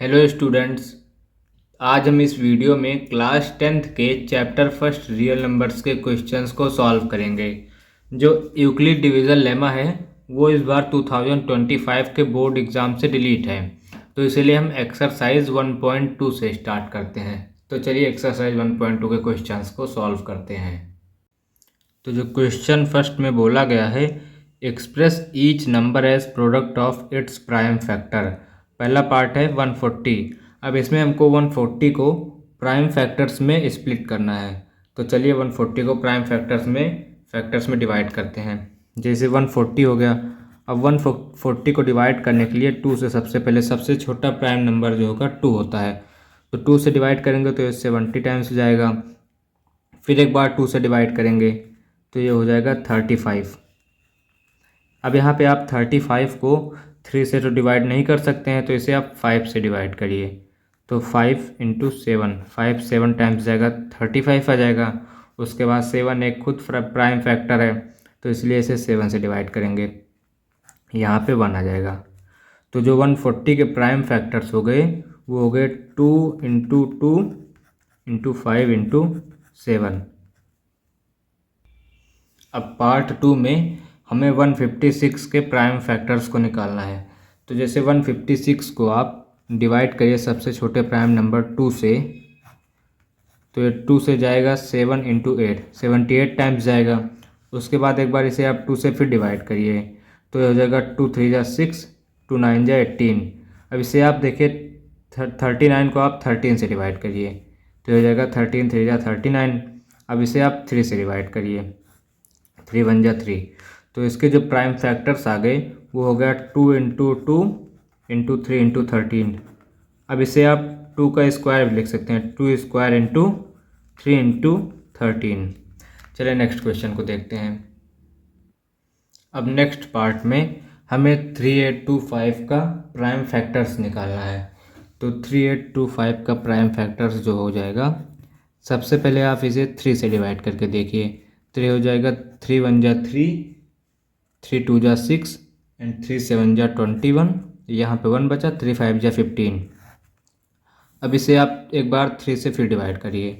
Hello students. आज हम इस वीडियो में क्लास 10th के चैप्टर फर्स्ट रियल नंबर्स के क्वेश्चंस को सॉल्व करेंगे। जो यूक्लिड डिवीज़न लेमा है वो इस बार 2025 के बोर्ड एग्ज़ाम से डिलीट है, तो इसलिए हम एक्सरसाइज 1.2 से स्टार्ट करते हैं। तो चलिए एक्सरसाइज 1.2 के क्वेश्चंस को सॉल्व करते हैं। तो जो क्वेश्चन फर्स्ट में बोला गया है, express each number as product of its prime factor. पहला पार्ट है 140। अब इसमें हमको 140 को प्राइम फैक्टर्स में स्प्लिट करना है। तो चलिए 140 को प्राइम फैक्टर्स में डिवाइड करते हैं। जैसे 140 हो गया। अब 140 को डिवाइड करने के लिए 2 से सबसे पहले सबसे छोटा प्राइम नंबर जो होगा 2 होता है, तो 2 से डिवाइड करेंगे तो ये 70 टाइम्स हो जाएगा। फिर एक बार 2 से डिवाइड करेंगे तो ये हो जाएगा 35। अब यहाँ पे आप 35 को 3 से तो डिवाइड नहीं कर सकते हैं, तो इसे आप 5 से डिवाइड करिए। तो 5 इंटू 7, 5 7 टाइम्स जाएगा 35 आ जाएगा। उसके बाद 7 एक खुद प्राइम फैक्टर है, तो इसलिए इसे 7 से डिवाइड करेंगे, यहाँ पे 1 आ जाएगा। तो जो 140 के प्राइम फैक्टर्स हो गए वो हो गए 2 इंटू 2 इंटू 5 इंटू 7। अब पार्ट 2 में हमें 156 के प्राइम फैक्टर्स को निकालना है। तो जैसे 156 को आप डिवाइड करिए सबसे छोटे प्राइम नंबर 2 से, तो ये 2 से जाएगा 7 इंटू 8, 78 टाइम्स जाएगा। उसके बाद एक बार इसे आप 2 से फिर डिवाइड करिए, तो ये हो जाएगा 2 3 जा 6, 2 9 जा 18। अब इसे आप देखिए 39 को आप 13 से डिवाइड करिए, तो ये हो जाएगा 13 3 जा 39। अब इसे आप 3 से डिवाइड करिए, 3 1 जा 3। तो इसके जो प्राइम फैक्टर्स आ गए वो हो गया 2 इंटू 2 इंटू 3 इंटू 13। अब इसे आप 2 का स्क्वायर भी लिख सकते हैं, 2 स्क्वायर इंटू 3 इंटू 13। चलिए नेक्स्ट क्वेश्चन को देखते हैं। अब नेक्स्ट पार्ट में हमें 3825 का प्राइम फैक्टर्स निकालना है। तो 3825 का प्राइम फैक्टर्स जो हो जाएगा, सबसे पहले आप इसे 3 से डिवाइड करके देखिए। 3 हो जाएगा 3 1 जा 3, 3 2 जा 6 एंड 3 7 जा 21। यहाँ पे 1 बचा, 3 5 जा 15। अब इसे आप एक बार 3 से फिर डिवाइड करिए,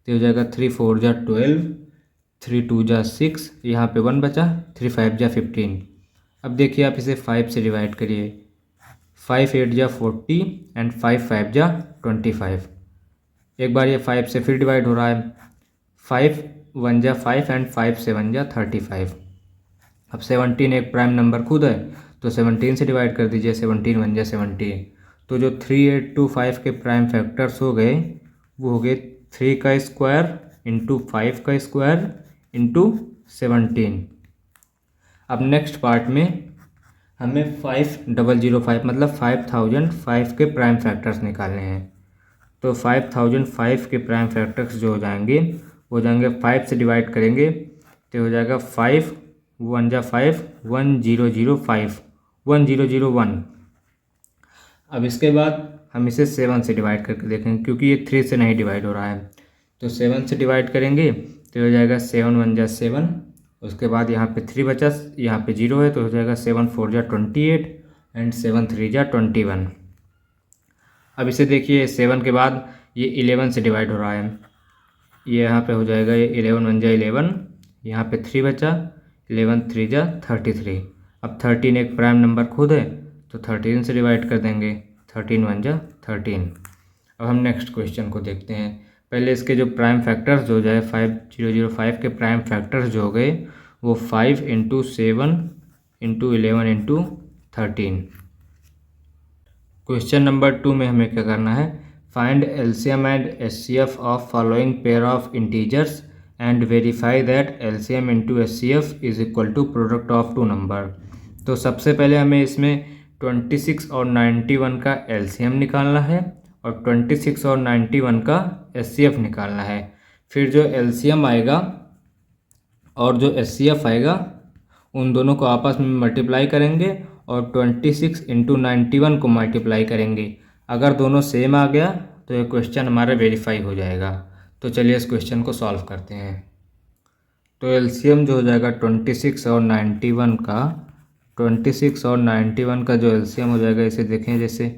तो हो जाएगा 3 4 जा 12, 3 2 जा 6, यहाँ पे 1 बचा, 3 5 जा 15। अब देखिए आप इसे 5 से डिवाइड करिए, 5 8 जा 40 एंड 5 5 जा 25। एक बार ये 5 से फिर डिवाइड हो रहा है, 5 1 जा 5 एंड 5 7 जा 35। अब 17 एक प्राइम नंबर खुद है, तो 17 से डिवाइड कर दीजिए, 17 1 जा 17। तो जो 3825 के प्राइम फैक्टर्स हो गए वो हो गए 3 का स्क्वायर इंटू 5 का स्क्वायर इंटू 17। अब नेक्स्ट पार्ट में हमें 5005 मतलब 5005 के प्राइम फैक्टर्स निकालने हैं। तो 5005 के प्राइम फैक्टर्स जो हो जाएंगे वो जाएंगे 5 से डिवाइड करेंगे, तो हो जाएगा 5 1 जा 5, 1005, 1001। अब इसके बाद हम इसे 7 से डिवाइड करके देखेंगे, क्योंकि ये 3 से नहीं डिवाइड हो रहा है। तो 7 से डिवाइड करेंगे तो हो जाएगा 7 1 जा 7। उसके बाद यहाँ पे 3 बचा, यहाँ पे 0 है, तो हो जाएगा 7 4 जा 28 एंड 7 3 जा 21। अब इसे देखिए 7 के बाद ये 11 से डिवाइड हो रहा है, ये यहाँ पे हो जाएगा ये 11 1 जा 11, यहाँ पे 3 बचा, 11 3 जा 33। अब 13 एक प्राइम नंबर खुद है, तो 13 से डिवाइड कर देंगे, 13 1 जा 13। अब हम नेक्स्ट क्वेश्चन को देखते हैं। पहले इसके जो प्राइम फैक्टर्स जो जाए 5005 के प्राइम फैक्टर्स जो हो गए वो 5 into 7 into 11 into 13। Question number 2 में हमें क्या करना है, find LCM and HCF of following pair of integers and verify that LCM into HCF is equal to product of two number. तो सबसे पहले हमें इसमें 26 और 91 का एलसीएम निकालना है और 26 और 91 का एचसीएफ निकालना है। फिर जो एलसीएम आएगा और जो एचसीएफ आएगा उन दोनों को आपस में मल्टीप्लाई करेंगे और 26 इंटू 91 को मल्टीप्लाई करेंगे। अगर दोनों सेम आ गया तो ये क्वेश्चन हमारा वेरीफाई हो जाएगा। तो चलिए इस क्वेश्चन को सॉल्व करते हैं। तो एलसीएम जो हो जाएगा 26 और 91 का, 26 और 91 का जो एलसीएम हो जाएगा, इसे देखें जैसे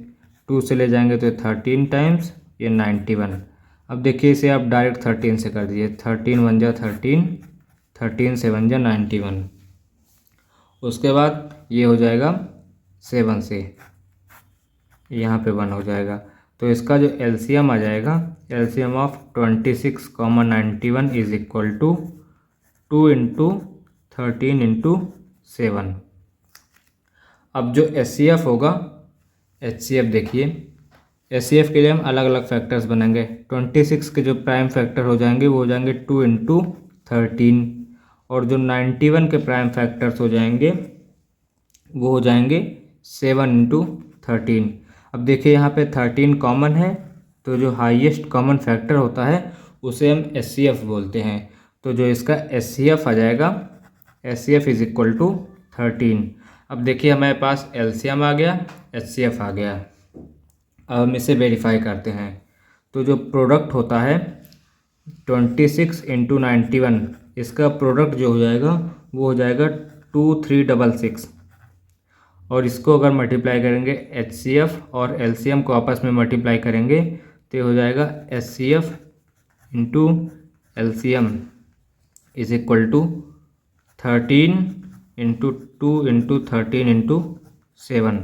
2 से ले जाएंगे तो 13 टाइम्स ये 91। अब देखिए इसे आप डायरेक्ट 13 से कर दीजिए, 13 1 जा 13, 13 से 1 जा 91। उसके बाद ये हो जाएगा 7 से, यहाँ पे 1 हो जाएगा। तो इसका जो एलसीएम आ जाएगा, LCM of 26, 91 is equal to 2 into 13 into 7। अब जो एचसीएफ होगा, एचसीएफ देखिए, एचसीएफ के लिए हम अलग अलग फैक्टर्स बनाएंगे। 26 के जो प्राइम फैक्टर हो जाएंगे वो हो जाएंगे 2 इंटू 13, और जो 91 के प्राइम फैक्टर्स हो जाएंगे वो हो जाएंगे 7 इंटू 13। अब देखिए यहाँ पे 13 कॉमन है, तो जो हाईएस्ट कॉमन फैक्टर होता है उसे हम एचसीएफ बोलते हैं। तो जो इसका एचसीएफ आ जाएगा, एचसीएफ इज इक्वल टू 13। अब देखिए हमारे पास एलसीएम आ गया, एचसीएफ आ गया। अब हम इसे वेरीफाई करते हैं। तो जो प्रोडक्ट होता है 26 इंटू 91, इसका प्रोडक्ट जो हो जाएगा वो हो जाएगा 2366। और इसको अगर मल्टीप्लाई करेंगे एचसीएफ और एलसीएम को आपस में मल्टीप्लाई करेंगे तो ये हो जाएगा HCF into LCM is equal to 13 into 2 into 13 into 7।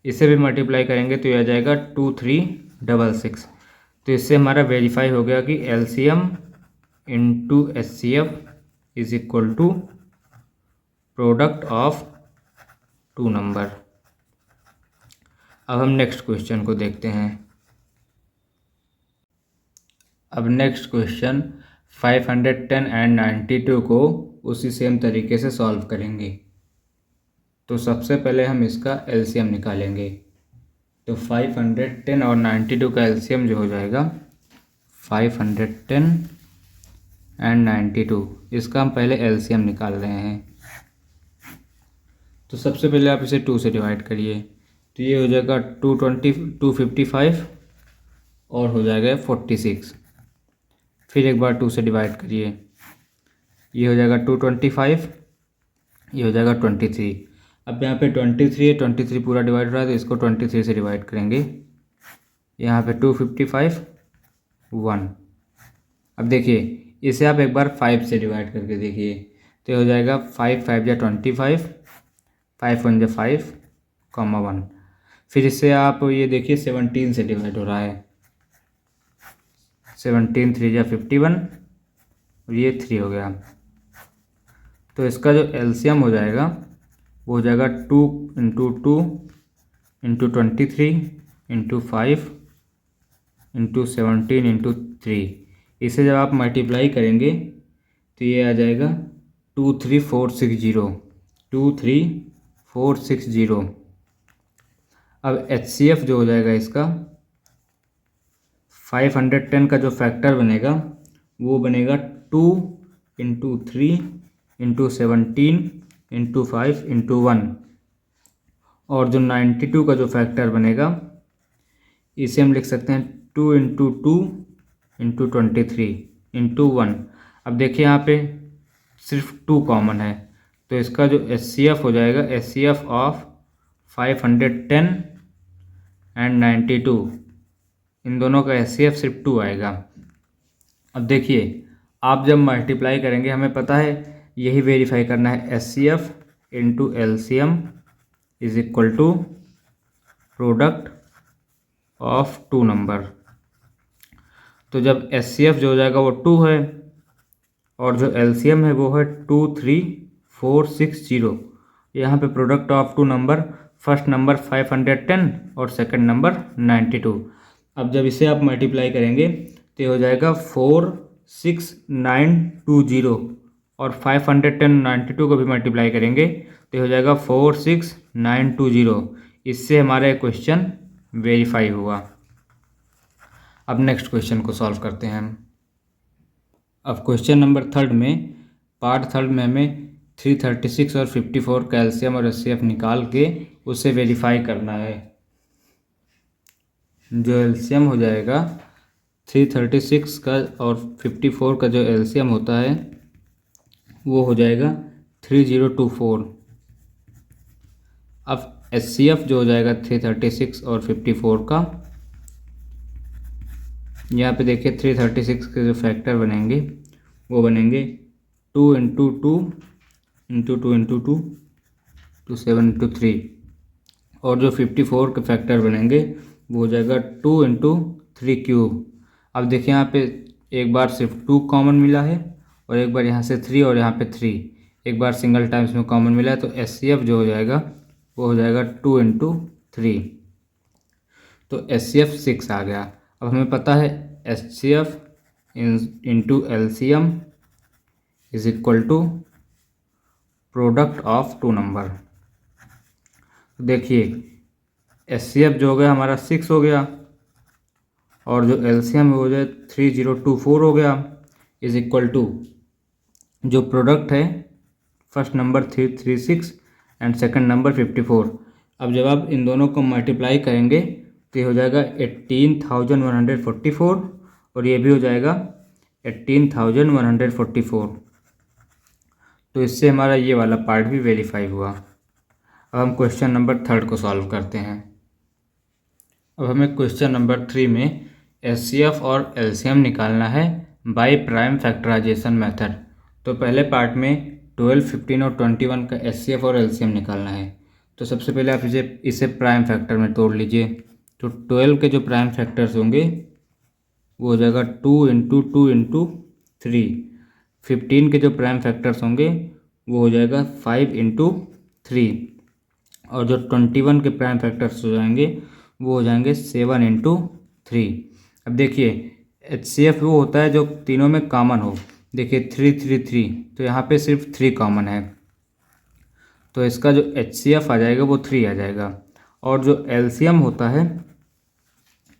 इसे भी मल्टीप्लाई करेंगे तो यह आ जाएगा 2366। तो इससे हमारा वेरीफाई हो गया कि LCM into HCF is equal to product of 2 नंबर। अब हम नेक्स्ट क्वेश्चन को देखते हैं। अब नेक्स्ट क्वेश्चन 510 एंड 92 को उसी सेम तरीके से सॉल्व करेंगे। तो सबसे पहले हम इसका एलसीएम निकालेंगे। तो 510 और 92 का एलसीएम जो हो जाएगा 510 एंड 92, इसका हम पहले एलसीएम निकाल रहे हैं। तो सबसे पहले आप इसे 2 से डिवाइड करिए, तो ये हो जाएगा 255 और हो जाएगा 46। फिर एक बार 2 से डिवाइड करिए, ये हो जाएगा 225, ये हो जाएगा 23। अब यहाँ पे 23 है, 23 पूरा डिवाइड हो रहा है तो इसको 23 से डिवाइड करेंगे। यहाँ पे 255 1। अब देखिए इसे आप एक बार 5 से डिवाइड करके देखिए, तो हो जाएगा 5 5 या 25, 5 1 या 5, 1। फिर इससे आप ये देखिए 17 से डिवाइड हो रहा है, 17 3 या 51 और ये 3 हो गया। तो इसका जो एलसीएम हो जाएगा वो हो जाएगा 2 into 2 into 23 into 5 into 17 into 3। इसे जब आप मल्टीप्लाई करेंगे तो ये आ जाएगा 23460, 23460। अब एचसीएफ जो हो जाएगा इसका 510 का जो फैक्टर बनेगा वो बनेगा 2 इंटू 3 इंटू 17 इंटू 5 इंटू 1। और जो 92 का जो फैक्टर बनेगा इसे हम लिख सकते हैं 2 इंटू 2 इंटू 23 इंटू 1। अब देखिए यहाँ पे सिर्फ 2 कॉमन है, तो इसका जो एचसीएफ हो जाएगा, एचसीएफ ऑफ 510 एंड 92, इन दोनों का एचसीएफ सिर्फ 2 आएगा। अब देखिए आप जब मल्टीप्लाई करेंगे, हमें पता है यही वेरीफाई करना है, HCF into LCM is equal to product of 2 नंबर। तो जब एचसीएफ जो हो जाएगा वो 2 है और जो एलसीएम है वो है 23460। यहाँ पे product of 2 number, first number 510 और सेकंड नंबर 92। अब जब इसे आप मल्टीप्लाई करेंगे तो हो जाएगा 46920 और 510 92 को भी मल्टीप्लाई करेंगे तो हो जाएगा 46920। इससे हमारा क्वेश्चन वेरीफाई हुआ। अब नेक्स्ट क्वेश्चन को सॉल्व करते हैं हम। अब क्वेश्चन नंबर 3 में, पार्ट 3 में हमें 336 और 54 का एलसीएम और एचसीएफ निकाल के उसे वेरीफाई करना है। जो एलसीएम हो जाएगा 336 का और 54 का जो एलसीएम होता है वो हो जाएगा 3024। अब HCF जो हो जाएगा 336 और 54 का। यहाँ पे देखिए 336 के जो फैक्टर बनेंगे वो बनेंगे 2 into 2 into 2 into 2 to 7 into 3, और जो 54 के फैक्टर बनेंगे वो हो जाएगा 2 इंटू 3 क्यूब। अब देखिए यहाँ पे एक बार सिर्फ 2 कॉमन मिला है और एक बार यहाँ से 3 और यहाँ पे 3, एक बार सिंगल टाइम्स में कॉमन मिला है, तो HCF जो हो जाएगा वो हो जाएगा 2 इंटू 3, तो HCF 6 आ गया। अब हमें पता है HCF into LCM is equal to product of two number. देखिए HCF जो हो गया हमारा 6 हो गया और जो LCM हो जाए 3024 हो गया, इज इक्वल टू जो प्रोडक्ट है first number 336 and second number 54। अब जब आप इन दोनों को मल्टीप्लाई करेंगे तो ये हो जाएगा 18,144 और ये भी हो जाएगा 18,144। तो इससे हमारा ये वाला पार्ट भी वेरीफाई हुआ। अब हम क्वेश्चन नंबर 3 को सॉल्व करते हैं। अब हमें क्वेश्चन नंबर 3 में HCF और LCM निकालना है बाय प्राइम फैक्टराइजेशन मेथड। तो पहले पार्ट में 12, 15 और 21 का HCF और LCM निकालना है। तो सबसे पहले आप इसे प्राइम फैक्टर में तोड़ लीजिए। तो 12 के जो प्राइम फैक्टर्स होंगे वो हो जाएगा 2 इंटू 2 इंटू 3। 15 के जो प्राइम फैक्टर्स होंगे वो हो जाएगा 5 इंटू 3, और जो 21 के प्राइम फैक्टर्स हो जाएंगे वो हो जाएंगे 7 इंटू 3। अब देखिए HCF वो होता है जो तीनों में कॉमन हो। देखिए 3 3 3, तो यहाँ पे सिर्फ 3 कॉमन है, तो इसका जो HCF आ जाएगा वो 3 आ जाएगा। और जो LCM होता है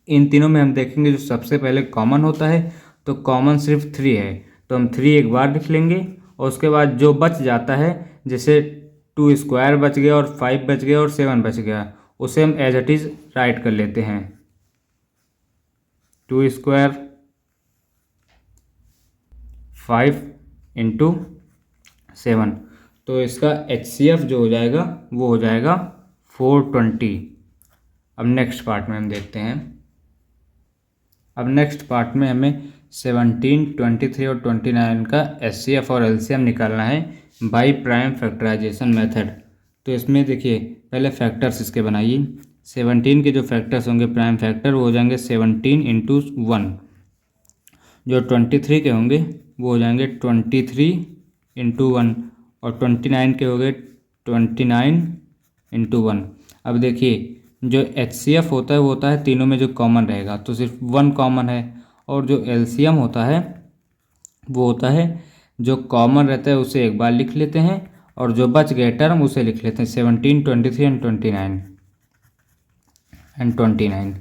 इन तीनों में हम देखेंगे जो सबसे पहले कॉमन होता है, तो कॉमन सिर्फ 3 है, तो हम 3 एक बार लिख लेंगे और उसके बाद जो बच जाता है, जैसे 2 स्क्वायर बच गया और 5 बच गया और 7 बच गया, उसे हम एज इट इज़ राइट कर लेते हैं। 2 स्क्वायर 5 इंटू 7, तो इसका HCF जो हो जाएगा वो हो जाएगा 420। अब नेक्स्ट पार्ट में हम देखते हैं। अब नेक्स्ट पार्ट में हमें 17, 23 और 29 का HCF और LCM निकालना है बाय प्राइम फैक्टराइजेशन मेथड। तो इसमें देखिए पहले फैक्टर्स इसके बनाइए। 17 के जो फैक्टर्स होंगे प्राइम फैक्टर वो हो जाएंगे 17 इंटू 1। जो 23 के होंगे वो हो जाएंगे 23 इंटू 1, और 29 के हो गए 29 इंटू 1। अब देखिए जो HCF होता है वो होता है तीनों में जो कॉमन रहेगा, तो सिर्फ 1 कॉमन है, और जो LCM होता है वो होता है जो कॉमन रहता है उसे एक बार लिख लेते हैं और जो बच गए टर्म उसे लिख लेते हैं 17, 23 एंड 29।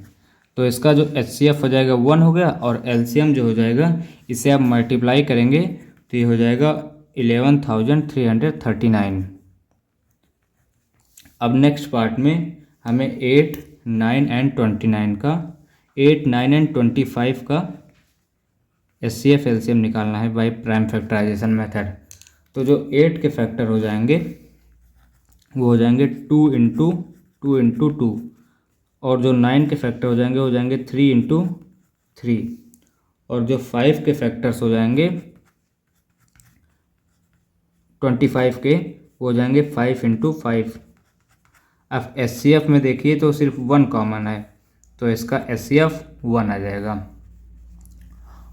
तो इसका जो HCF हो जाएगा 1 हो गया, और LCM जो हो जाएगा इसे आप मल्टीप्लाई करेंगे तो ये हो जाएगा 11,339। अब नेक्स्ट पार्ट में हमें 8, 9 एंड 29 का 8, 9 एंड 25 का HCF LCM निकालना है बाय प्राइम फैक्टराइजेशन मेथड। तो जो 8 के फैक्टर हो जाएंगे वो हो जाएंगे 2 इंटू 2 इंटू 2, और जो 9 के फैक्टर हो जाएंगे 3 इंटू 3, और जो 5 के फैक्टर्स हो जाएंगे 25 के वो हो जाएंगे 5 इंटू 5। अब HCF में देखिए तो सिर्फ 1 कॉमन है, तो इसका HCF 1 आ जाएगा।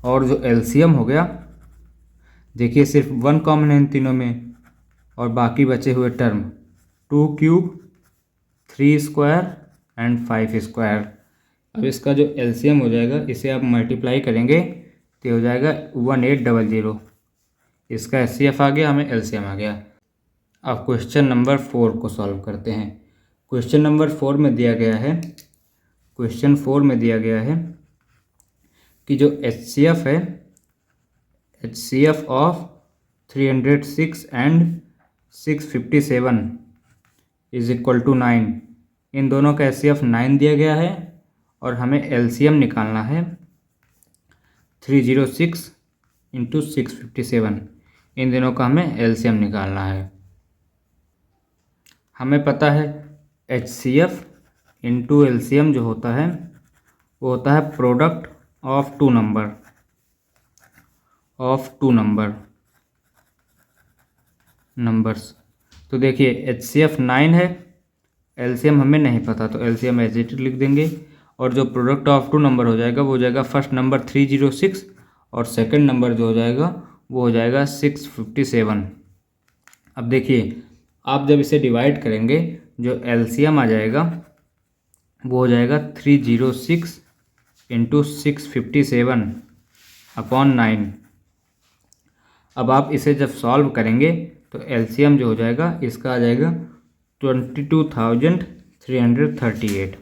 और जो LCM हो गया देखिए सिर्फ 1 कॉमन है इन तीनों में, और बाकी बचे हुए term 2 cube 3 square and 5 square. अब इसका जो LCM हो जाएगा इसे आप मल्टीप्लाई करेंगे तो हो जाएगा 1800। इसका HCF आ गया, हमें LCM आ गया। अब क्वेश्चन नंबर 4 को सॉल्व करते हैं। क्वेश्चन नंबर 4 में दिया गया है, क्वेश्चन 4 में दिया गया है कि जो HCF है, HCF of 306 and 657 is equal to 9। इन दोनों का HCF 9 दिया गया है और हमें LCM निकालना है 306 इंटू 657। इन दोनों का हमें LCM निकालना है। हमें पता है HCF इंटू LCM जो होता है वो होता है प्रोडक्ट ऑफ टू नंबर्स। तो देखिए HCF 9 है, LCM हमें नहीं पता तो LCM एज इट लिख देंगे, और जो प्रोडक्ट ऑफ टू नंबर हो जाएगा वो हो जाएगा फर्स्ट नंबर 306 और सेकंड नंबर जो हो जाएगा वो हो जाएगा 657। अब देखिए आप जब इसे डिवाइड करेंगे जो LCM आ जाएगा वो हो जाएगा 306 इंटू 657 अपॉन 9। अब आप इसे जब सॉल्व करेंगे तो LCM जो हो जाएगा इसका आ जाएगा 22,338।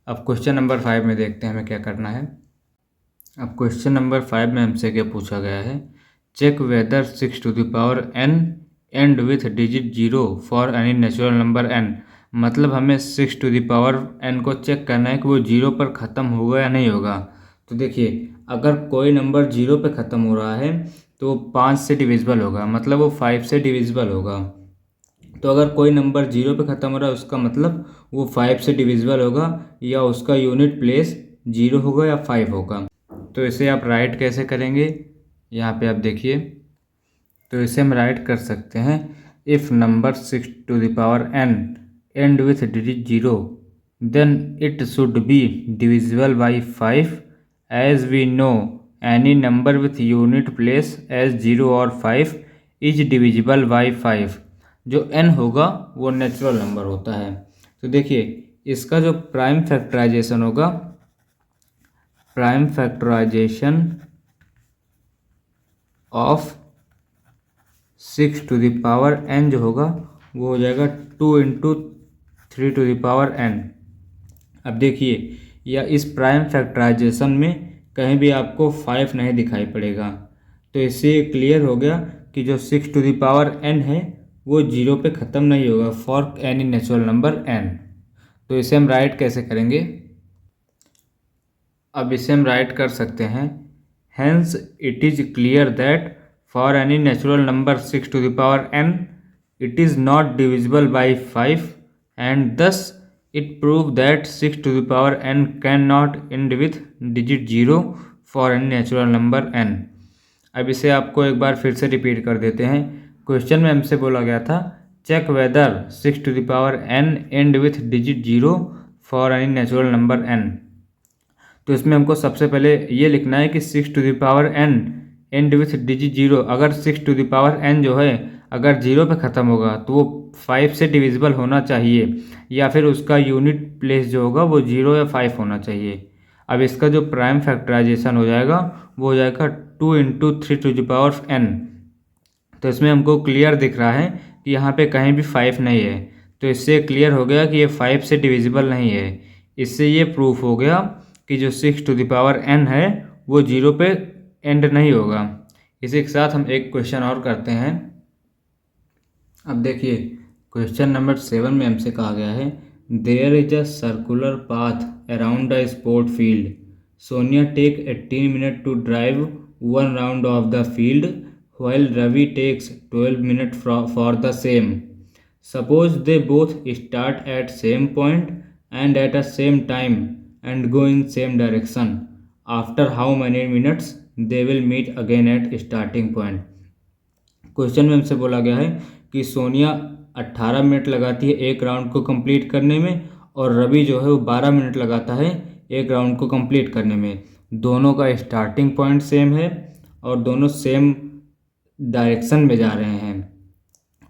अब क्वेश्चन नंबर 5 में देखते हैं हमें क्या करना है। अब क्वेश्चन नंबर 5 में हमसे क्या पूछा गया है, check whether 6 to the power n and with digit 0 for any natural number n। मतलब हमें 6 टू द पावर n को चेक करना है कि वो 0 पर ख़त्म होगा या नहीं होगा। तो देखिए अगर कोई नंबर 0 पे ख़त्म हो रहा है तो 5 से डिविजिबल होगा, मतलब वो 5 से डिविजिबल होगा। तो अगर कोई नंबर 0 पे ख़त्म हो रहा है उसका मतलब वो 5 से डिविजिबल होगा या उसका यूनिट प्लेस 0 होगा या 5 होगा। तो इसे आप राइट कैसे करेंगे, यहाँ पे आप देखिए, तो इसे हम राइट कर सकते हैं, if number 6 to the power n and with digit 0 then it should be divisible by 5 as we know any number with unit place as 0 और 5 इज डिविजिबल बाई 5। जो n होगा वो नेचुरल नंबर होता है। तो देखिए इसका जो प्राइम फैक्टराइजेशन होगा, prime factorisation of 6 to the power n जो होगा वो हो जाएगा 2 into 3 to the power n। अब देखिए या इस प्राइम फैक्टराइजेशन में कहीं भी आपको 5 नहीं दिखाई पड़ेगा, तो इससे क्लियर हो गया कि जो 6 टू द पावर n है वो 0 पे ख़त्म नहीं होगा for any natural number n। तो इसे हम राइट कैसे करेंगे, अब इसे हम राइट कर सकते हैं, hence it is clear that for any natural number 6 to the power n it is not divisible by 5 and thus it prove that 6 to the power n can not end with digit 0 for any natural number n। अब इसे आपको एक बार फिर से repeat कर देते हैं। Question में हमसे बोला गया था check whether 6 to the power n and with digit 0 for any natural number n। तो इसमें हमको सबसे पहले ये लिखना है कि 6 to the power n and with digit 0। अगर 6 टू द पावर n जो है अगर 0 पे ख़त्म होगा तो वो 5 से डिविजिबल होना चाहिए या फिर उसका यूनिट प्लेस जो होगा वो 0 या 5 होना चाहिए। अब इसका जो प्राइम फैक्टराइजेशन हो जाएगा वो हो जाएगा 2 into 3 to the power n। तो इसमें हमको क्लियर दिख रहा है कि यहाँ पे कहीं भी 5 नहीं है, तो इससे क्लियर हो गया कि ये 5 से डिविजिबल नहीं है। इससे ये प्रूफ हो गया कि जो 6 टू द पावर n है वो 0 पे एंड नहीं होगा। इसी के साथ हम एक क्वेश्चन और करते हैं। अब देखिए क्वेश्चन नंबर 7 में हमसे कहा गया है there is a circular path around a sport field, Sonia take 18 minute to drive 1 round of the field while Ravi takes 12 minutes for the same. Suppose they both start at same point and at a same time and go in same direction. After how many minutes they will meet again at starting point? Question में हमसे बोला गया है कि Sonia 18 minute लगाती है एक round को कंप्लीट करने में और रवि जो है वो 12 मिनट लगाता है एक राउंड को कंप्लीट करने में। दोनों का स्टार्टिंग पॉइंट सेम है और दोनों सेम डायरेक्शन में जा रहे हैं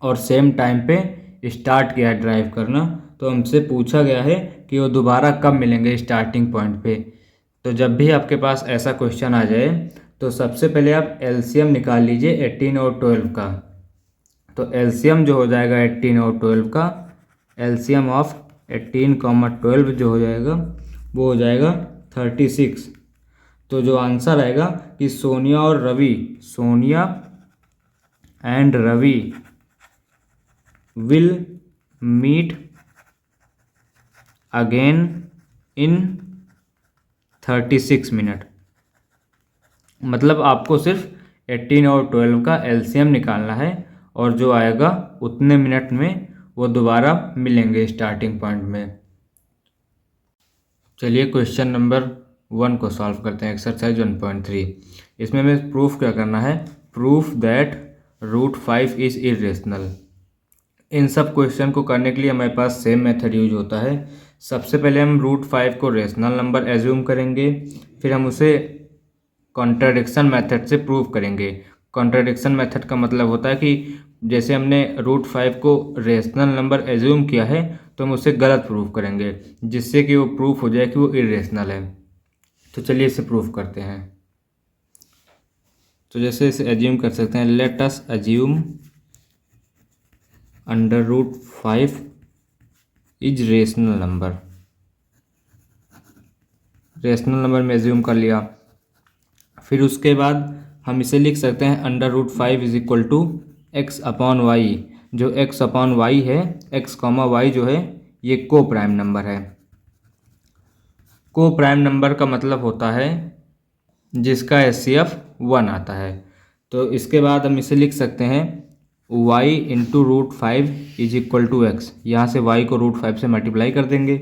और सेम टाइम पे स्टार्ट किया है ड्राइव करना। तो हमसे पूछा गया है कि वो दोबारा कब मिलेंगे स्टार्टिंग पॉइंट पे। तो जब भी आपके पास ऐसा क्वेश्चन आ जाए तो सबसे पहले आप एलसीएम निकाल लीजिए 18 और 12 का। तो एलसीएम जो हो जाएगा 18 और 12 का, एलसीएम ऑफ 18, 12 जो हो जाएगा वो हो जाएगा 36। तो जो आंसर आएगा कि सोनिया और Ravi, Sonia and Ravi will meet again in 36 minute. मतलब आपको सिर्फ 18 और 12 का एलसीएम निकालना है और जो आएगा उतने मिनट में वो दोबारा मिलेंगे स्टार्टिंग पॉइंट में। चलिए क्वेश्चन नंबर 1 को सॉल्व करते हैं, एक्सरसाइज 1.3। इसमें हमें प्रूफ क्या करना है, प्रूफ दैट √5 इज इरेशनल। इन सब क्वेश्चन को करने के लिए हमारे पास सेम मेथड यूज होता है। सबसे पहले हम √5 को रेशनल नंबर एज्यूम करेंगे, फिर हम उसे कॉन्ट्राडिक्शन मेथड से प्रूव करेंगे। कॉन्ट्राडिक्शन मेथड का मतलब होता है कि जैसे हमने √5 को रेशनल नंबर एज्यूम किया है तो हम उसे गलत प्रूव करेंगे, जिससे कि वो प्रूफ हो जाए कि वो इरेशनल है। तो चलिए इसे प्रूफ करते हैं। तो जैसे इसे एज्यूम कर सकते हैं, let us assume √5 is rational number. Rational number में एज्यूम कर लिया, फिर उसके बाद हम इसे लिख सकते हैं √5 is equal to x upon y. जो एक्स अपॉन वाई है, एक्स कॉमा वाई जो है ये को प्राइम नंबर है। को प्राइम नंबर का मतलब होता है जिसका HCF 1 आता है। तो इसके बाद हम इसे लिख सकते हैं y into √5 is equal to x. यहाँ से y को √5 से मल्टीप्लाई कर देंगे,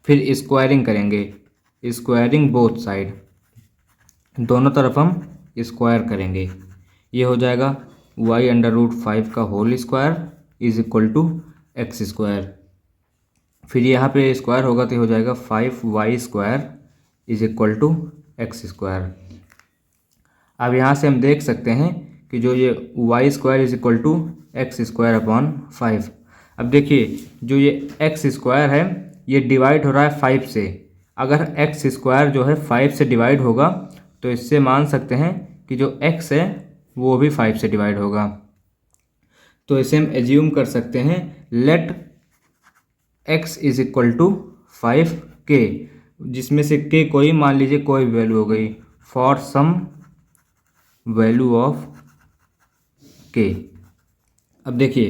फिर स्क्वायरिंग करेंगे, स्क्वायरिंग बोथ साइड, दोनों तरफ हम स्क्वायर करेंगे। ये हो जाएगा y √5 का whole square is equal to x square. फिर यहाँ पे स्क्वायर होगा तो हो जाएगा 5y² is equal to x square. अब यहाँ से हम देख सकते हैं कि जो ये y² is equal to x square upon 5। अब देखिए जो ये एक्स स्क्वायर है ये डिवाइड हो रहा है 5 से। अगर एक्स स्क्वायर जो है 5 से डिवाइड होगा तो इससे मान सकते हैं कि जो x है वो भी 5 से डिवाइड होगा। तो इसे हम एज्यूम कर सकते हैं let x is equal to 5k, जिसमें से k कोई मान लीजिए कोई भी वैल्यू हो गई, for some value of k। अब देखिए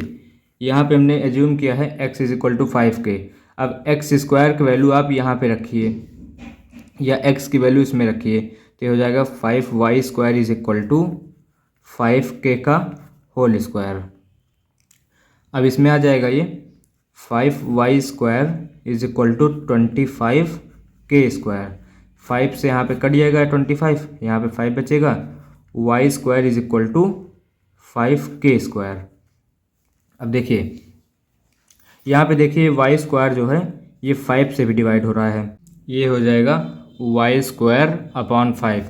यहाँ पे हमने एज्यूम किया है x is equal to 5k। अब एक्स स्क्वायर की वैल्यू आप यहाँ पे रखिए या x की वैल्यू इसमें रखिए, तो हो जाएगा 5y² is equal to 5k का होल स्क्वायर। अब इसमें आ जाएगा ये 5y² is equal to 25k²। 5 से यहाँ पे कट जाएगा 25, यहाँ पे 5 बचेगा, y² is equal to 5k²। अब देखिए यहाँ पे देखिए y² जो है ये 5 से भी डिवाइड हो रहा है, ये हो जाएगा y² अपॉन 5।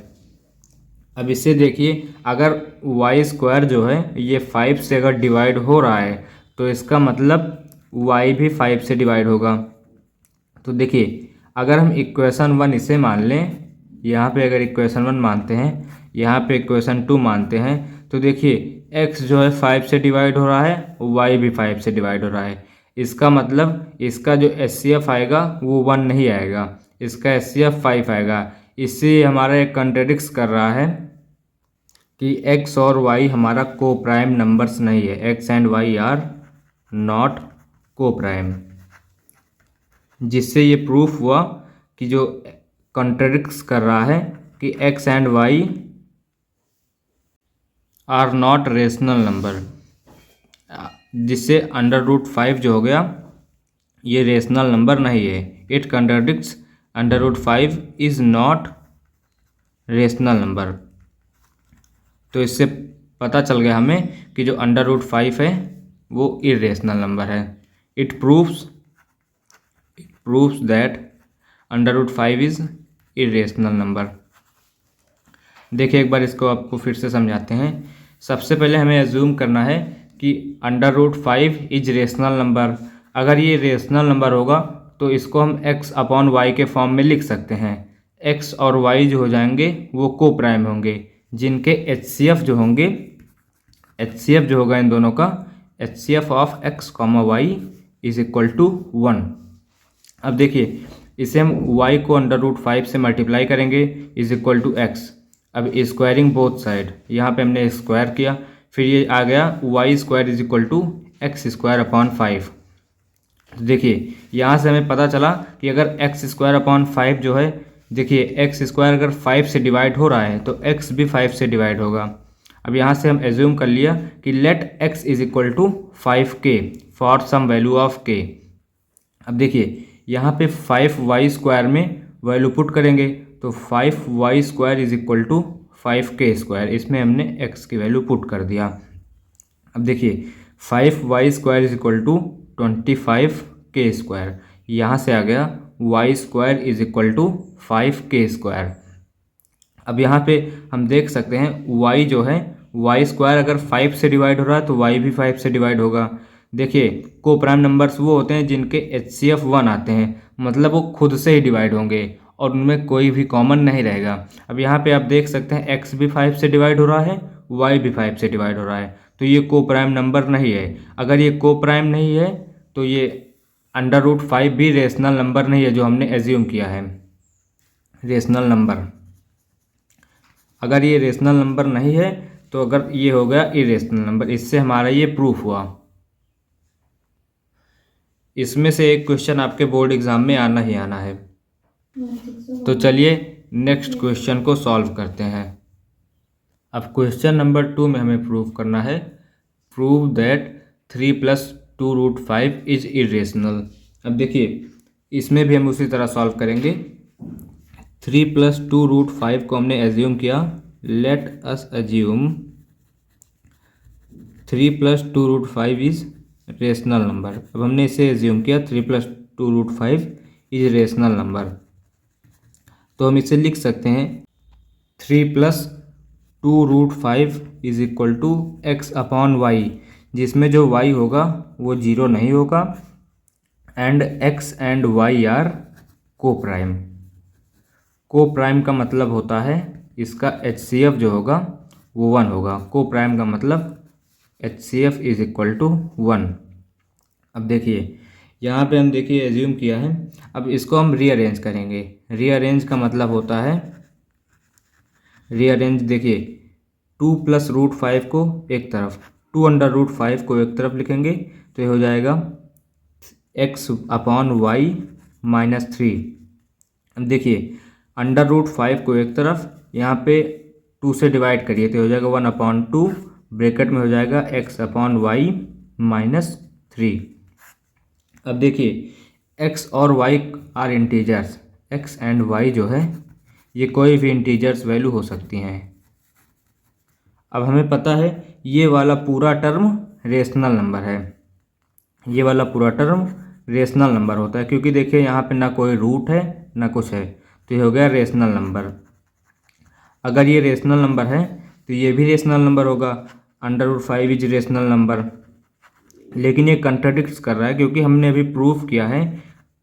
अब इससे देखिए अगर y² जो है ये 5 से अगर डिवाइड हो रहा है तो इसका मतलब y भी 5 से डिवाइड होगा। तो देखिए अगर हम इक्वेशन 1 इसे मान लें, यहाँ पे अगर इक्वेशन 1 मानते हैं, यहाँ पे इक्वेशन 2 मानते हैं, तो देखिए x जो है 5 से डिवाइड हो रहा है, y भी 5 से डिवाइड हो रहा है। इसका मतलब इसका जो HCF आएगा वो 1 नहीं आएगा, इसका HCF 5 आएगा। इससे हमारा एक कॉन्ट्रडिक्स कर रहा है कि x और y हमारा को प्राइम नंबर्स नहीं है, x and y are not coprime. जिससे ये प्रूफ हुआ कि जो कॉन्ट्रडिक्स कर रहा है कि x and y are not rational number, जिससे √5 जो हो गया ये रेशनल नंबर नहीं है। It contradicts √5 is not rational number. तो इससे पता चल गया हमें कि जो √5 है वो इरेशनल नंबर है। It proves that √5 is irrational number. देखिए एक बार इसको आपको फिर से समझाते हैं। सबसे पहले हमें एज्यूम करना है कि √5 इज रेशनल नंबर। अगर ये रेशनल नंबर होगा तो इसको हम x अपॉन वाई के फॉर्म में लिख सकते हैं। x और y जो हो जाएंगे वो को प्राइम होंगे, जिनके HCF जो होंगे, HCF जो होगा इन दोनों का, HCF of x comma y is equal to 1। अब देखिए इसे हम y को √5 से मल्टीप्लाई करेंगे इज इक्वल टू x। अब स्क्वायरिंग बोथ साइड, यहाँ पे हमने स्क्वायर किया, फिर ये आ गया y² is equal to x² upon 5। देखिए यहाँ से हमें पता चला कि अगर x² अपॉन 5 जो है, देखिए x² अगर 5 से डिवाइड हो रहा है तो x भी 5 से डिवाइड होगा। अब यहाँ से हम एज्यूम कर लिया कि let x is equal to 5k for some value of k। अब देखिए यहाँ पे 5y² में वैल्यू पुट करेंगे तो 5y² is equal to 5k², इसमें हमने x की वैल्यू पुट कर दिया। अब देखिए 5y² is equal to 25k², यहाँ से आ गया y² is equal to 5k²। अब यहाँ पे हम देख सकते हैं y जो है y² अगर 5 से डिवाइड हो रहा है तो y भी 5 से डिवाइड होगा। देखिए को प्राइम नंबर्स वो होते हैं जिनके HCF 1 आते हैं, मतलब वो खुद से ही डिवाइड होंगे और उनमें कोई भी कॉमन नहीं रहेगा। अब यहाँ पे आप देख सकते हैं x भी 5 से डिवाइड हो रहा है, y भी 5 से डिवाइड हो रहा है, तो ये को प्राइम नंबर नहीं है। अगर ये को प्राइम नहीं है तो ये √5 भी रेशनल नंबर नहीं है जो हमने एज्यूम किया है। रेशनल नंबर, अगर ये रेशनल नंबर नहीं है तो अगर ये हो गया इरेशनल नंबर। इससे हमारा ये प्रूफ हुआ। इसमें से एक क्वेश्चन आपके बोर्ड एग्जाम में आना ही आना है। तो चलिए नेक्स्ट क्वेश्चन को सॉल्व करते हैं। अब क्वेश्चन नंबर 2 में हमें प्रूव करना है, प्रूव दैट 3 + 2√5 इज इरेशनल। अब देखिए इसमें भी हम उसी तरह सॉल्व करेंगे। 3 + 2√5 को हमने एज्यूम किया, let us assume 3 + 2√5 is rational number. अब हमने इसे एज्यूम किया 3 + 2√5 इज रेशनल नंबर, तो हम इसे लिख सकते हैं 3 + 2√5 इज इक्वल टू x/y, जिसमें जो y होगा वो 0 नहीं होगा and x and y are coprime. Coprime का मतलब होता है इसका HCF जो होगा वो 1 होगा। को प्राइम का मतलब HCF इज इक्वल टू 1। अब देखिए यहाँ पे हम देखिए एज्यूम किया है, अब इसको हम रीअरेंज करेंगे। रीअरेंज का मतलब होता है रीअरेंज, देखिए 2 + √5 को एक तरफ, 2/√5 को एक तरफ लिखेंगे तो ये हो जाएगा x/y - 3। अब देखिए √5 को एक तरफ, यहाँ पे 2 से डिवाइड करिए तो हो जाएगा 1/2, ब्रैकेट में हो जाएगा x/y - 3। अब देखिए x और y are integers, x and y जो है ये कोई भी इंटीजर्स वैल्यू हो सकती हैं। अब हमें पता है ये वाला पूरा टर्म रेशनल नंबर है, ये वाला पूरा टर्म रेशनल नंबर होता है, क्योंकि देखिए यहाँ पे ना कोई रूट है ना कुछ है, तो ये हो गया रेशनल नंबर। अगर ये रेशनल नंबर है तो ये भी रेशनल नंबर होगा, √5 इज रेशनल नंबर। लेकिन ये कंट्राडिक्ट कर रहा है क्योंकि हमने अभी प्रूफ किया है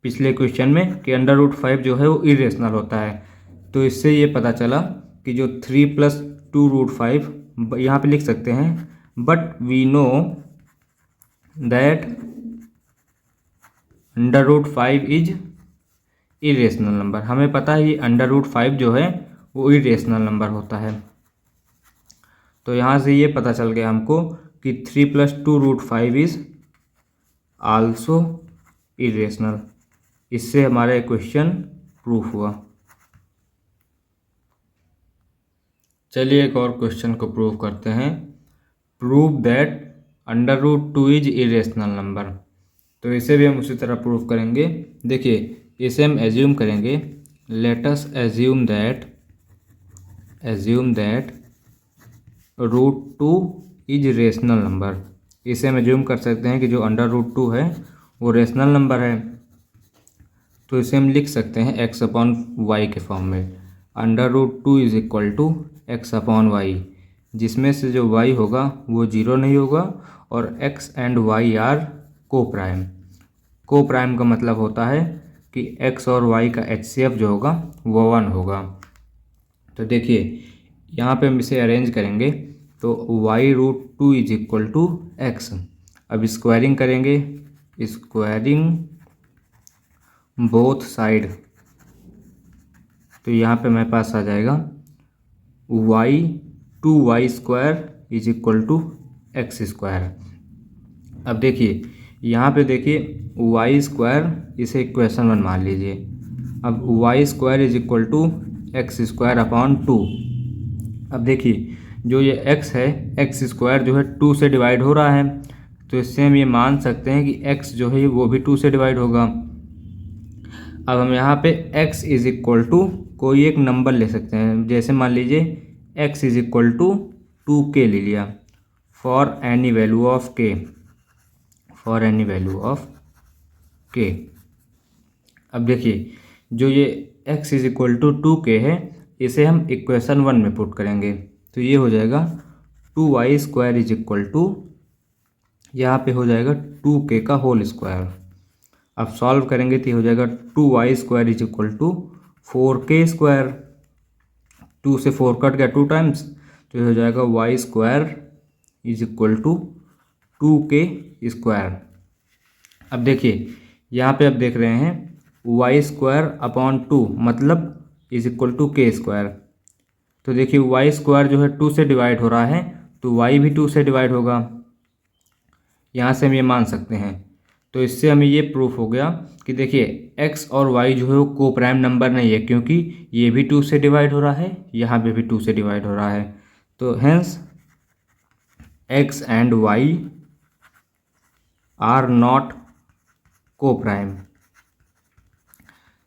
पिछले क्वेश्चन में कि √5 जो है वो इरेशनल होता है। तो इससे ये पता चला कि जो 3 + 2√5 यहाँ पे लिख सकते हैं, but we know that √5 is irrational number. हमें पता है ये √5 जो है वो इरेशनल नंबर होता है। तो यहाँ से ये पता चल गया हमको कि 3 + 2√5 इज आल्सो इरेशनल। इससे हमारा क्वेश्चन प्रूफ हुआ। चलिए एक और क्वेश्चन को प्रूव करते हैं, prove that √2 is irrational number. तो इसे भी हम उसी तरह प्रूव करेंगे। देखिए इसे हम एज्यूम करेंगे, let us assume that √2 is rational number. इसे हम एज्यूम कर सकते हैं कि जो √2 है वो रेशनल नंबर है। तो इसे हम लिख सकते हैं x/y के फॉर्म में, √2 इज इक्वल टू x/y, जिसमें से जो y होगा वो 0 नहीं होगा और x and y are coprime. Coprime का मतलब होता है कि x और y का HCF जो होगा वो 1 होगा। तो देखिए यहाँ पे हम इसे अरेंज करेंगे तो y√2 is equal to x। अब स्क्वायरिंग करेंगे, स्क्वायरिंग बोथ साइड, तो यहाँ पे मेरे पास आ जाएगा 2y² is equal to x²। अब देखिए यहाँ पे देखिए y², इसे इक्वेशन 1 मान लीजिए। अब y² is equal to x² / 2। अब देखिए जो ये x है, एक्स स्क्वायर जो है 2 से डिवाइड हो रहा है, तो इससे हम ये मान सकते हैं कि x जो है वो भी 2 से डिवाइड होगा। अब हम यहाँ पे x इज इक्वल टू कोई एक नंबर ले सकते हैं, जैसे मान लीजिए x is equal to 2k ले लिया, for any value of k, for any value of k। अब देखिए जो ये x is equal to 2k है, इसे हम इक्वेशन 1 में पुट करेंगे, तो ये हो जाएगा 2y square is equal to, यहाँ पे हो जाएगा 2k का होल स्क्वायर। अब सॉल्व करेंगे तो ये हो जाएगा 2y square is equal to 4k square, 2 से 4 कट गया 2 टाइम्स, तो ये हो जाएगा y square is equal to 2k square. अब देखिए यहाँ पे आप देख रहे हैं y स्क्वायर अपॉन 2 मतलब is equal to k square, तो देखिए y स्क्वायर जो है 2 से डिवाइड हो रहा है, तो y भी 2 से डिवाइड होगा, यहाँ से हम ये मान सकते हैं। तो इससे हमें ये प्रूफ हो गया कि देखिए x और y जो है वो को प्राइम नंबर नहीं है, क्योंकि ये भी 2 से डिवाइड हो रहा है, यहाँ पे भी 2 से डिवाइड हो रहा है, तो hence x and y are not coprime,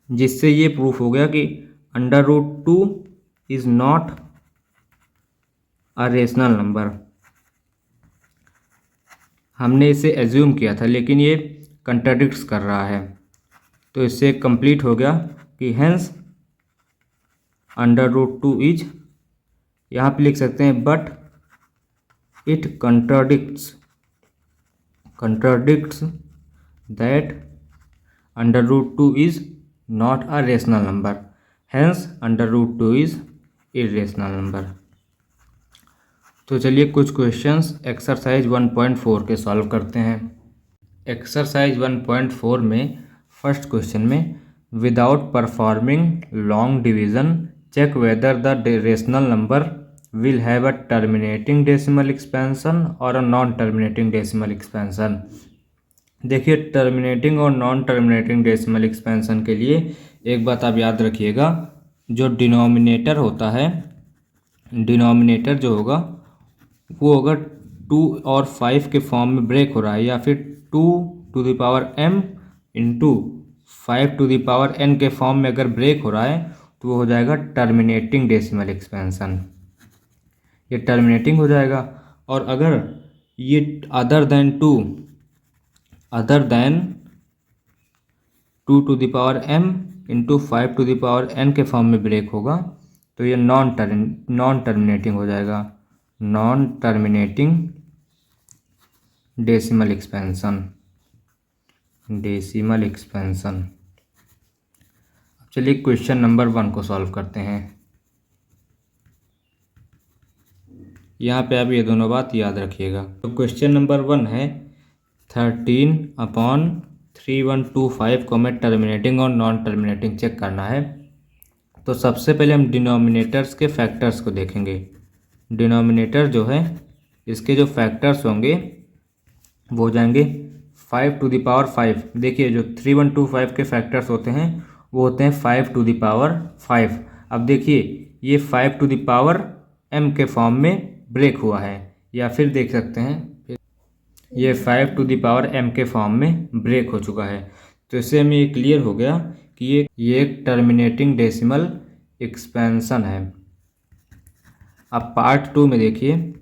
जिससे ये प्रूफ हो गया कि √2 is not a rational number. हमने इसे एज्यूम किया था लेकिन ये कंट्राडिक्ट्स कर रहा है, तो इससे कंप्लीट हो गया कि हेंस √2 इज, यहाँ पे लिख सकते हैं but it contradicts that √2 is not a rational number, hence √2 is irrational number. तो चलिए कुछ क्वेश्चंस एक्सरसाइज 1.4 के सॉल्व करते हैं। एक्सरसाइज 1.4 में फर्स्ट क्वेश्चन में without performing long division check whether the rational number will have a terminating decimal expansion और a non terminating decimal expansion. देखिए टर्मिनेटिंग और नॉन टर्मिनेटिंग डेसिमल एक्सपेंशन के लिए एक बात आप याद रखिएगा, जो डिनोमिनेटर होता है, डिनोमिनेटर जो होगा वो अगर 2 और 5 के फॉर्म में ब्रेक हो रहा है या फिर 2m इंटू 5n के फॉर्म में अगर ब्रेक हो रहा है तो वो हो जाएगा टर्मिनेटिंग डेसिमल एक्सपेंशन, ये टर्मिनेटिंग हो जाएगा। और अगर ये other than 2 m into 5n के फॉर्म में ब्रेक होगा तो ये नॉन टर्मिनेटिंग हो जाएगा, नॉन टर्मिनेटिंग डेसिमल एक्सपेंशन। चलिए क्वेश्चन नंबर 1 को सॉल्व करते हैं। यहाँ पे आप ये दोनों बात याद रखिएगा। तो क्वेश्चन नंबर 1 है 13/3125 को हमें टर्मिनेटिंग और नॉन टर्मिनेटिंग चेक करना है। तो सबसे पहले हम डिनोमिनेटर्स के फैक्टर्स को देखेंगे। डिनोमिनेटर जो है इसके जो फैक्टर्स होंगे वो हो जाएंगे 5⁵। देखिए जो 3125 के फैक्टर्स होते हैं वो होते हैं 5⁵। अब देखिए ये 5m के फॉर्म में ब्रेक हुआ है, या फिर देख सकते हैं ये 5m के फॉर्म में ब्रेक हो चुका है, तो इससे हमें ये क्लियर हो गया कि ये एक टर्मिनेटिंग डेसिमल एक्सपेंशन है। अब पार्ट 2 में देखिए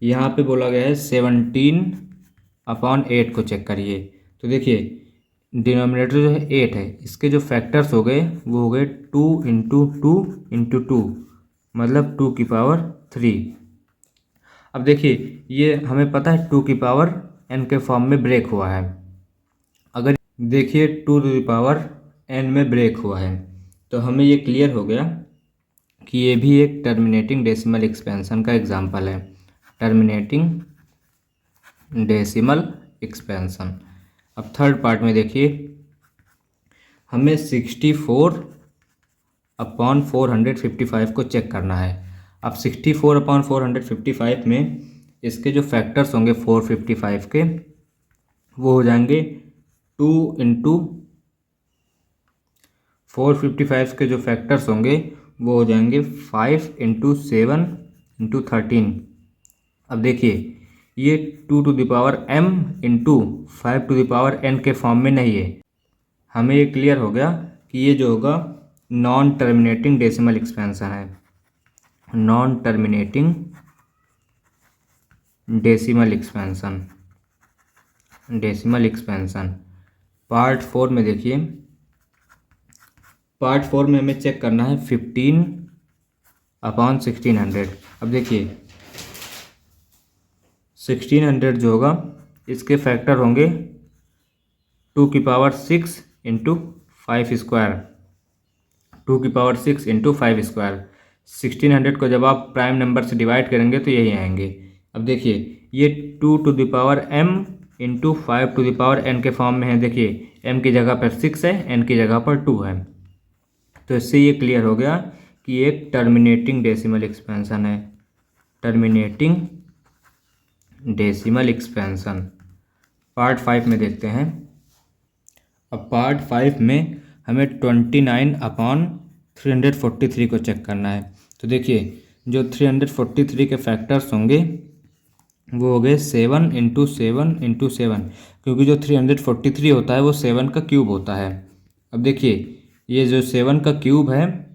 यहाँ पे बोला गया है 17/8 को चेक करिए। तो देखिए डिनोमिनेटर जो है 8 है, इसके जो फैक्टर्स हो गए वो हो गए 2 इंटू 2 इंटू 2 मतलब 2⁵। अब देखिए ये हमें पता है 2n के फॉर्म में ब्रेक हुआ है। अगर देखिए 2n में ब्रेक हुआ है तो हमें ये क्लियर हो गया कि ये भी एक टर्मिनेटिंग डेसिमल एक्सपेंशन का एग्जाम्पल है, टर्मिनेटिंग डेसिमल एक्सपेंशन। अब थर्ड पार्ट में देखिए हमें 64/455 को चेक करना है। अब 64/455 में इसके जो फैक्टर्स होंगे 455 के वो हो जाएंगे 2 इंटू 455 के जो फैक्टर्स होंगे वो हो जाएंगे 5 इंटू 7 इंटू 13। अब देखिए ये 2 to the power m into 5 to the power n के फॉर्म में नहीं है। हमें ये क्लियर हो गया कि ये जो होगा नॉन टर्मिनेटिंग डेसिमल एक्सपेंशन है, non terminating decimal expansion, decimal expansion. Part 4 में देखिए, पार्ट 4 में हमें चेक करना है 15/1600। अब देखिए 1600 जो होगा इसके फैक्टर होंगे 2 की पावर 6 इंटू 5 स्क्वायर, 2 की पावर 6 इंटू 5 स्क्वायर। 1600 को जब आप प्राइम नंबर से डिवाइड करेंगे तो यही आएंगे। अब देखिए ये 2 to the power m into 5 to the power n के फॉर्म में है। देखिए m की जगह पर 6 है, n की जगह पर 2 है, तो इससे ये क्लियर हो गया कि एक टर्मिनेटिंग डेसिमल एक्सपेंशन है, टर्मिनेटिंग डेसिमल एक्सपेंशन। पार्ट 5 में देखते हैं। अब पार्ट 5 में हमें 29/343 को चेक करना है। तो देखिए जो 343 के फैक्टर्स होंगे वो हो गए 7 इंटू 7 इंटू 7, क्योंकि जो 343 होता है वो 7 का क्यूब होता है। अब देखिए ये जो 7 का क्यूब है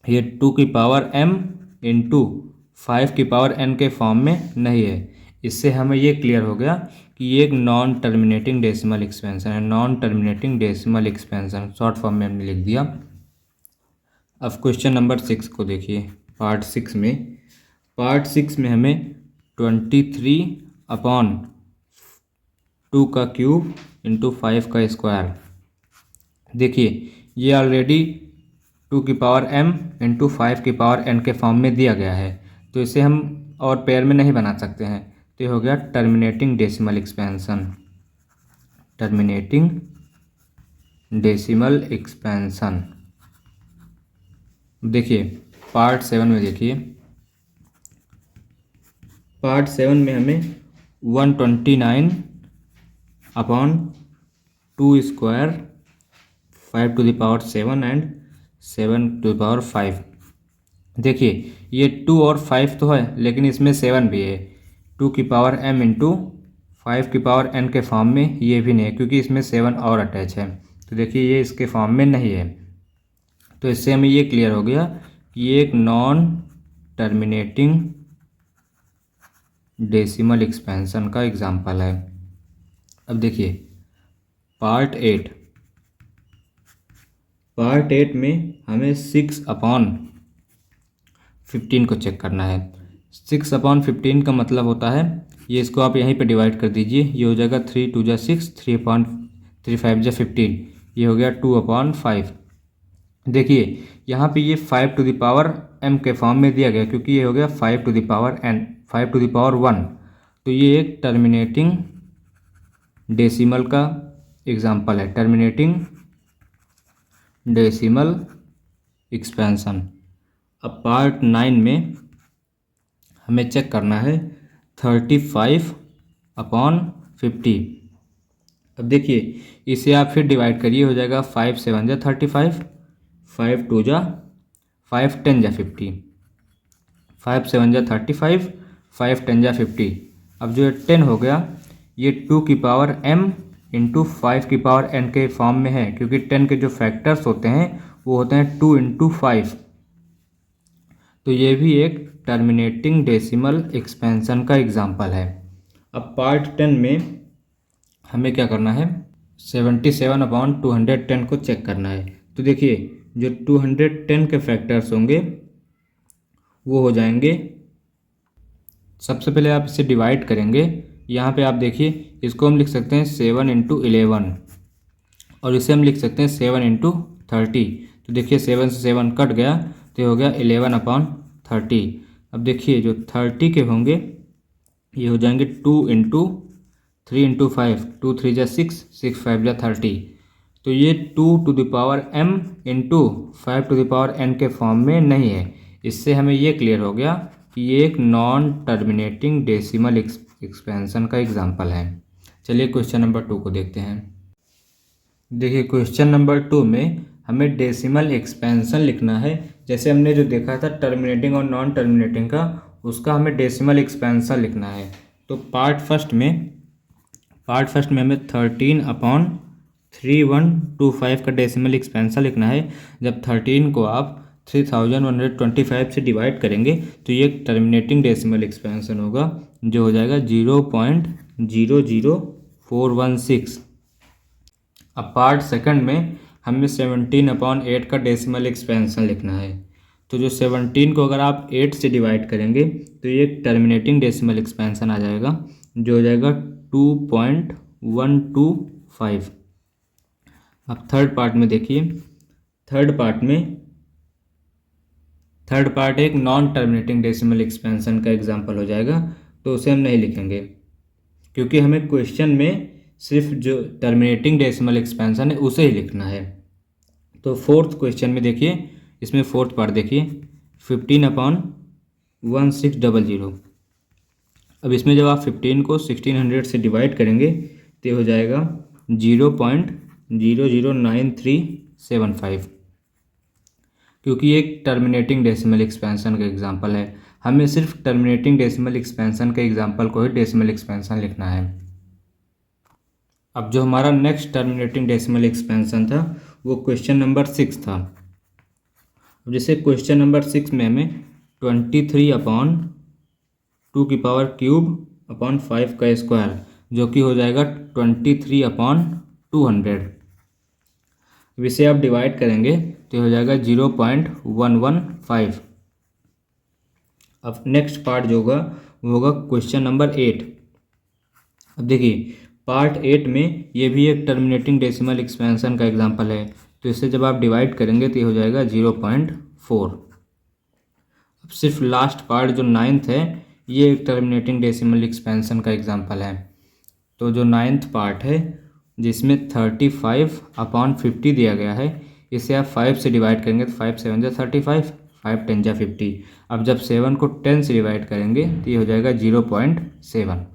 ये 2 की पावर m इंटू 5 की पावर n के फॉर्म में नहीं है। इससे हमें ये क्लियर हो गया कि ये एक नॉन टर्मिनेटिंग डेसिमल एक्सपेंशन है, non terminating decimal expansion, short form में हमने लिख दिया। अब क्वेश्चन नंबर 6 को देखिए। पार्ट 6 में, पार्ट 6 में हमें 23/2 का क्यूब इंटू 5 का स्क्वायर। देखिए ये ऑलरेडी 2 की पावर m इंटू 5 की पावर n के फॉर्म में दिया गया है, तो इसे हम और पेयर में नहीं बना सकते हैं। तो ये हो गया terminating decimal expansion, terminating decimal expansion. देखिए पार्ट 7 में देखिए, पार्ट 7 में हमें 129/2 square 5 to the power 7 and 7 to the power 5। देखिए ये 2 और 5 तो है लेकिन इसमें 7 भी है। 2 की पावर m इंटू 5 की पावर n के फॉर्म में ये भी नहीं है, क्योंकि इसमें 7 और अटैच है। तो देखिए ये इसके फॉर्म में नहीं है। तो इससे हमें ये क्लियर हो गया कि ये एक नॉन टर्मिनेटिंग डेसिमल एक्सपेंशन का एग्जाम्पल है। अब देखिए पार्ट 8, पार्ट 8 में हमें 6/15 को चेक करना है। 6/15 का मतलब होता है, ये इसको आप यहीं पे डिवाइड कर दीजिए, ये हो जाएगा 3 2 जा 6, 3 5 जा 15, ये हो गया 2/5। देखिए यहाँ पे ये 5 टू द पावर m के फॉर्म में दिया गया, क्योंकि ये हो गया 5 to the power n, 5 to the power 1। तो ये एक टर्मिनेटिंग डेसिमल का एग्जाम्पल है, टर्मिनेटिंग डेसिमल एक्सपेंशन। अब पार्ट 9 में हमें चेक करना है 35/50। अब देखिए इसे आप फिर डिवाइड करिए, हो जाएगा 5 7 जा 35, 5 2 जा 5 10 जा 50, 5 7 जा 35, 5 10 जा 50। अब जो 10 हो गया ये 2 की पावर m इंटू 5 की पावर n के फॉर्म में है, क्योंकि 10 के जो फैक्टर्स होते हैं वो होते हैं 2 इंटू 5। तो ये भी एक टर्मिनेटिंग डेसिमल एक्सपेंशन का एग्जाम्पल है। अब पार्ट 10 में हमें क्या करना है, 77/210 को चेक करना है। तो देखिए जो 210 के फैक्टर्स होंगे वो हो जाएंगे, सबसे पहले आप इसे डिवाइड करेंगे। यहाँ पे आप देखिए इसको हम लिख सकते हैं 7 इंटू 11 और इसे हम लिख सकते हैं 7 इंटू 30। तो देखिए 7 से 7 कट गया तो ये हो गया 11/30। अब देखिए जो 30 के होंगे ये हो जाएंगे 2 इंटू 3 इंटू 5, 2 3 जा 6, 6 5 जा 30। तो ये 2 to the power m into 5 to the power n के फॉर्म में नहीं है। इससे हमें ये क्लियर हो गया कि ये एक नॉन टर्मिनेटिंग डेसिमल एक्सपेंशन का एग्जाम्पल है। चलिए क्वेश्चन नंबर 2 को देखते हैं। देखिए क्वेश्चन नंबर 2 में हमें डेसिमल एक्सपेंशन लिखना है। जैसे हमने जो देखा था टर्मिनेटिंग और नॉन टर्मिनेटिंग का, उसका हमें डेसिमल एक्सपेंशन लिखना है। तो पार्ट फर्स्ट में हमें 13/3125 का डेसिमल एक्सपेंशन लिखना है। जब 13 को आप 3125 से डिवाइड करेंगे तो ये टर्मिनेटिंग डेसिमल एक्सपेंशन होगा, जो हो जाएगा 0.00416। अब पार्ट सेकंड में हमें 17/8 का डेसिमल एक्सपेंशन लिखना है। तो जो 17 को अगर आप 8 से डिवाइड करेंगे तो ये टर्मिनेटिंग डेसिमल एक्सपेंशन आ जाएगा, जो हो जाएगा 2.125। अब थर्ड पार्ट में देखिए, थर्ड पार्ट एक नॉन टर्मिनेटिंग डेसिमल एक्सपेंशन का एग्जांपल हो जाएगा, तो उसे हम नहीं लिखेंगे क्योंकि हमें क्वेश्चन में सिर्फ जो टर्मिनेटिंग डेसिमल एक्सपेंशन है उसे ही लिखना है। तो फोर्थ क्वेश्चन में देखिए, इसमें फोर्थ पार्ट देखिए 15/1600। अब इसमें जब आप 15 को 1600 से डिवाइड करेंगे तो हो जाएगा 0.009375, क्योंकि एक टर्मिनेटिंग डेसिमल एक्सपेंशन का एग्जांपल है। हमें सिर्फ टर्मिनेटिंग डेसिमल एक्सपेंशन के एग्जांपल को ही डेसिमल एक्सपेंशन लिखना है। अब जो हमारा नेक्स्ट टर्मिनेटिंग डेसिमल एक्सपेंशन था वो क्वेश्चन नंबर 6 था। अब जैसे क्वेश्चन नंबर 6 में हमें 23/2⁵/5 का स्क्वायर, जो कि हो जाएगा 23/200। इसे आप डिवाइड करेंगे तो हो जाएगा 0.115। अब नेक्स्ट पार्ट जो होगा वो होगा क्वेश्चन नंबर 8। अब देखिए पार्ट 8 में ये भी एक टर्मिनेटिंग डेसिमल एक्सपेंशन का एग्जांपल है, तो इसे जब आप डिवाइड करेंगे तो ये हो जाएगा 0.4। अब सिर्फ लास्ट पार्ट जो 9th है ये एक टर्मिनेटिंग डेसिमल एक्सपेंशन का एग्जांपल है। तो जो 9th पार्ट है जिसमें 35/50 दिया गया है, इसे आप 5 से डिवाइड करेंगे तो 5 7 जा 35, 5 10 जा 50। अब जब 7 को 10 से डिवाइड करेंगे तो ये हो जाएगा 0.7।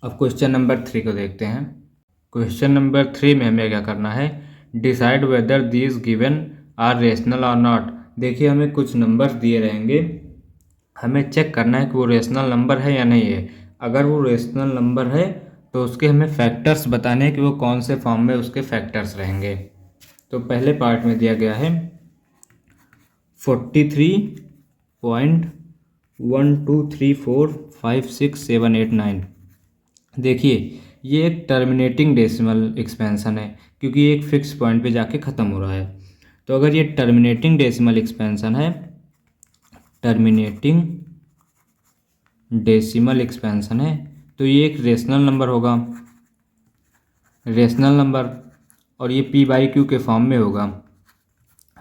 अब क्वेश्चन नंबर 3 को देखते हैं। क्वेश्चन नंबर 3 में हमें क्या करना है, decide whether these given are rational और नॉट। देखिए हमें कुछ नंबर दिए रहेंगे, हमें चेक करना है कि वो रेशनल नंबर है या नहीं है। अगर वो रेशनल नंबर है तो उसके हमें फैक्टर्स बताने हैं कि वो कौन से फॉर्म में उसके फैक्टर्स रहेंगे। तो पहले पार्ट में दिया गया है 43.12345678 देखिए ये एक टर्मिनेटिंग डेसिमल एक्सपेंशन है क्योंकि ये एक फिक्स पॉइंट पे जाके ख़त्म हो रहा है। तो अगर ये टर्मिनेटिंग डेसिमल एक्सपेंशन है, टर्मिनेटिंग डेसिमल एक्सपेंशन है, तो ये एक रेशनल नंबर होगा, रेशनल नंबर, और ये p/q के फॉर्म में होगा,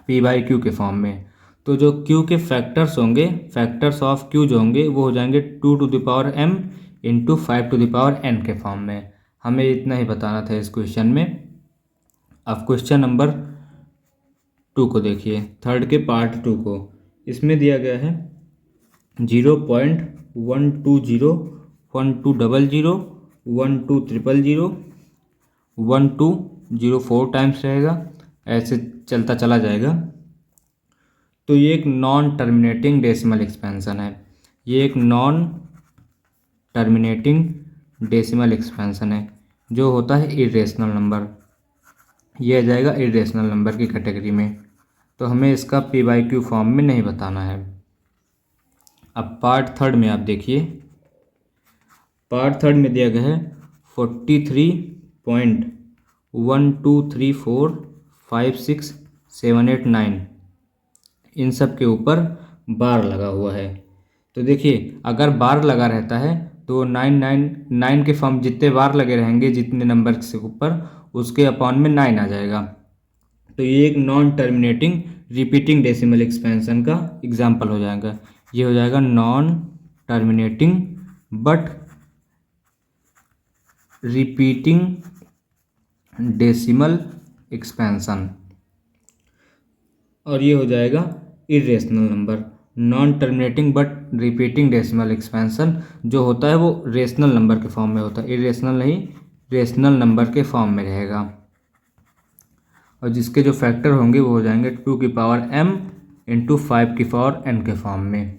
p/q के फॉर्म में। तो जो q के फैक्टर्स होंगे, फैक्टर्स ऑफ q जो होंगे वो हो जाएंगे 2m × 5n के फॉर्म में। हमें इतना ही बताना था इस क्वेश्चन में। अब क्वेश्चन नंबर 2 को देखिए, थर्ड के पार्ट 2 को। इसमें दिया गया है 0.12012001200 टाइम्स रहेगा, ऐसे चलता चला जाएगा। तो ये एक नॉन टर्मिनेटिंग डेसिमल एक्सपेंशन है, ये एक नॉन टर्मिनेटिंग डेसिमल एक्सपेंशन है जो होता है इरेशनल नंबर। ये आ जाएगा इरेशनल नंबर की कैटेगरी में। तो हमें इसका p/q फॉर्म में नहीं बताना है। अब पार्ट थर्ड में आप देखिए, पार्ट थर्ड में दिया गया है 43.123456789। इन सब के ऊपर बार लगा हुआ है। तो देखिए अगर बार लगा रहता है तो 999 के फॉर्म जितने बार लगे रहेंगे, जितने नंबर से ऊपर, उसके अपॉन में 9 आ जाएगा। तो ये एक non terminating repeating decimal expansion का एग्जाम्पल हो जाएगा। ये हो जाएगा non terminating but repeating decimal expansion, और ये हो जाएगा irrational number. Non terminating but repeating decimal expansion जो होता है वो रेशनल नंबर के फॉर्म में होता है, इरेशनल नहीं, रेशनल नंबर के फॉर्म में रहेगा। और जिसके जो फैक्टर होंगे वो हो जाएंगे 2 की पावर m इंटू 5 की पावर n के फॉर्म में।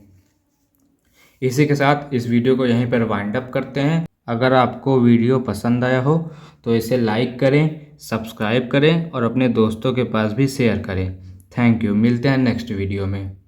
इसी के साथ इस वीडियो को यहीं पर वाइंड अप करते हैं। अगर आपको वीडियो पसंद आया हो तो इसे लाइक करें, सब्सक्राइब करें और अपने दोस्तों के पास भी शेयर करें। Thank you. मिलते हैं नेक्स्ट वीडियो में।